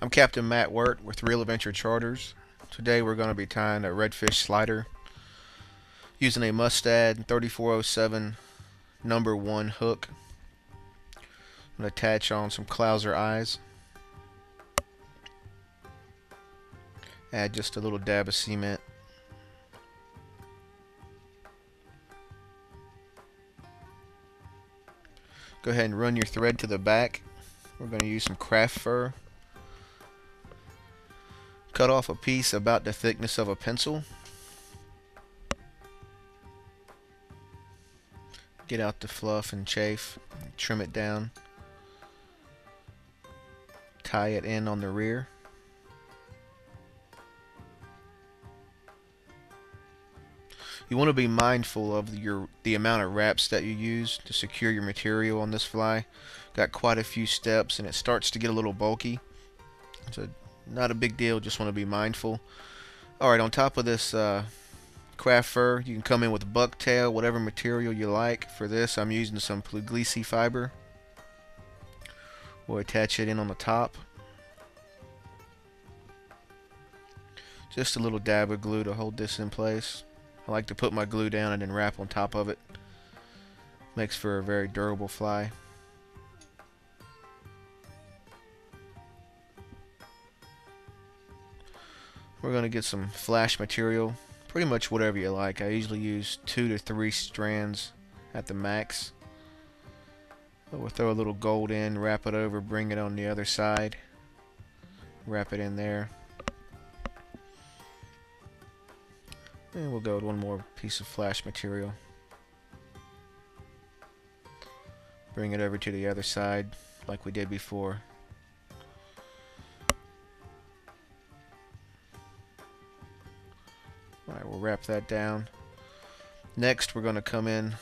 I'm Captain Matt Wirt with Real Adventure Charters. Today we're going to be tying a redfish slider using a Mustad 3407 number 1 hook. I'm going to attach on some clouser eyes. Add just a little dab of cement. Go ahead and run your thread to the back. We're going to use some craft fur. Cut off a piece about the thickness of a pencil. Get out the fluff and chafe. Trim it down. Tie it in on the rear. You want to be mindful of the amount of wraps that you use to secure your material on this fly. Got quite a few steps and it starts to get a little bulky. So not a big deal, just want to be mindful. Alright, on top of this craft fur, you can come in with bucktail, whatever material you like. For this, I'm using some Puglisi fiber. We'll attach it in on the top. Just a little dab of glue to hold this in place. I like to put my glue down and then wrap on top of it. Makes for a very durable fly. We're going to get some flash material, pretty much whatever you like. I usually use 2 to 3 strands at the max. We'll throw a little gold in, wrap it over, bring it on the other side. Wrap it in there. And we'll go with one more piece of flash material. Bring it over to the other side like we did before. Alright, we'll wrap that down. Next, we're going to come in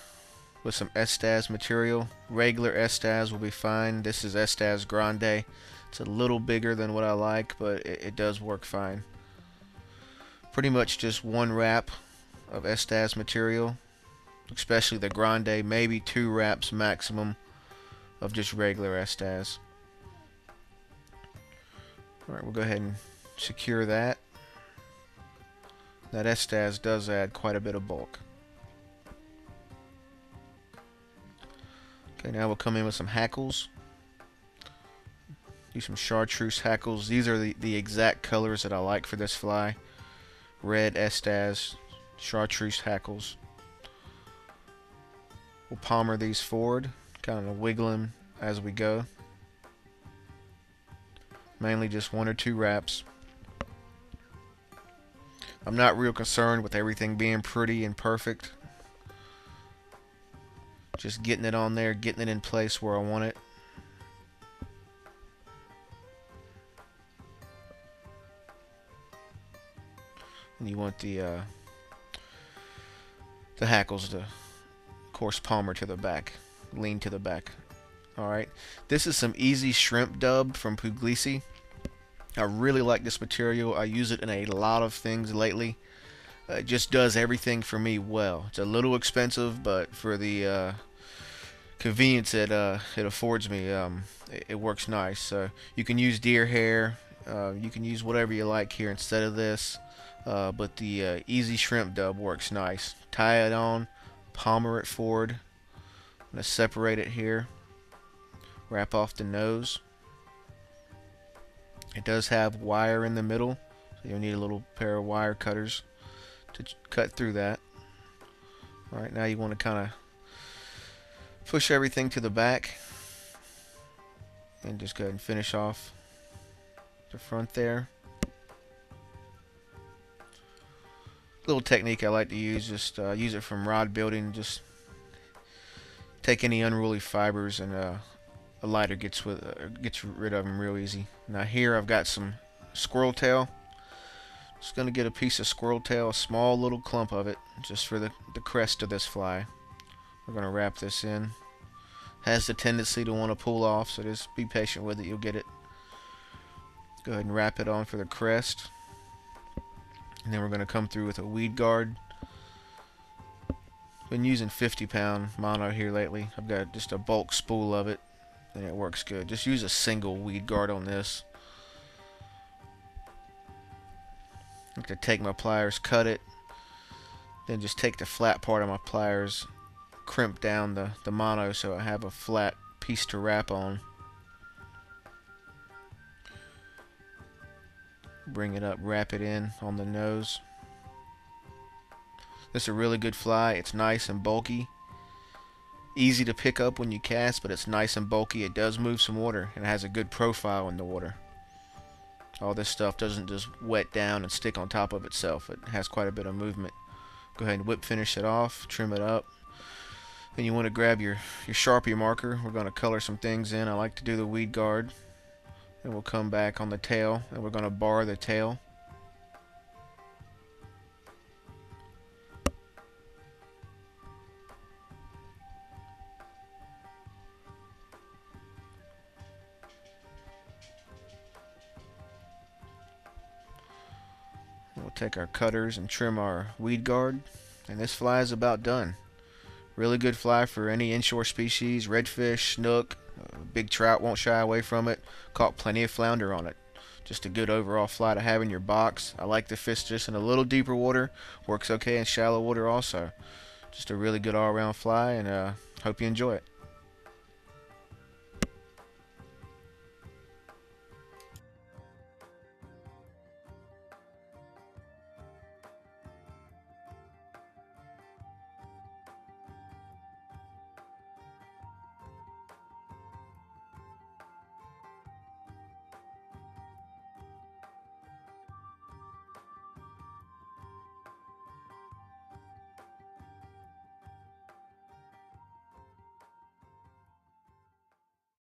with some Estaz material. Regular Estaz will be fine. This is Estaz Grande. It's a little bigger than what I like, but it does work fine. Pretty much just one wrap of Estaz material, especially the Grande, maybe 2 wraps maximum of just regular Estaz. Alright, we'll go ahead and secure that. That Estaz does add quite a bit of bulk. Okay, now we'll come in with some hackles. Use some chartreuse hackles. These are the exact colors that I like for this fly. Red Estaz, chartreuse hackles. We'll palmer these forward, kind of wiggle them as we go. Mainly just 1 or 2 wraps. I'm not real concerned with everything being pretty and perfect. Just getting it on there, getting it in place where I want it. And you want the hackles to, of course, palmer to the back, lean to the back. Alright, this is some easy shrimp dub from Puglisi. I really like this material. I use it in a lot of things lately. It just does everything for me well. It's a little expensive, but for the convenience it affords me, it works nice. So you can use deer hair. You can use whatever you like here instead of this. But the easy shrimp dub works nice. Tie it on, palmer it forward. I'm going to separate it here. Wrap off the nose. It does have wire in the middle, so you'll need a little pair of wire cutters to cut through that. Alright, now you want to kind of push everything to the back and just go ahead and finish off the front there. Little technique I like to use, just use it from rod building. Just take any unruly fibers and a lighter gets rid of them real easy. Now here I've got some squirrel tail. Just gonna get a piece of squirrel tail, a small little clump of it, just for the crest of this fly. We're gonna wrap this in. Has the tendency to want to pull off, so just be patient with it, you'll get it. Go ahead and wrap it on for the crest. And then we're going to come through with a weed guard. Been using 50-pound mono here lately. I've got just a bulk spool of it, and it works good. Just use a single weed guard on this. I like to take my pliers, cut it, then just take the flat part of my pliers, crimp down the mono so I have a flat piece to wrap on. Bring it up, wrap it in on the nose. This is a really good fly. It's nice and bulky. Easy to pick up when you cast, but it's nice and bulky. It does move some water, and it has a good profile in the water. All this stuff doesn't just wet down and stick on top of itself. It has quite a bit of movement. Go ahead and whip finish it off, trim it up. Then you want to grab your Sharpie marker. We're going to color some things in. I like to do the weed guard. Then we'll come back on the tail, and we're going to bar the tail. We'll take our cutters and trim our weed guard, and this fly is about done. Really good fly for any inshore species, redfish, snook, big trout won't shy away from it. Caught plenty of flounder on it. Just a good overall fly to have in your box. I like to fish just in a little deeper water. Works okay in shallow water also. Just a really good all-around fly, and hope you enjoy it.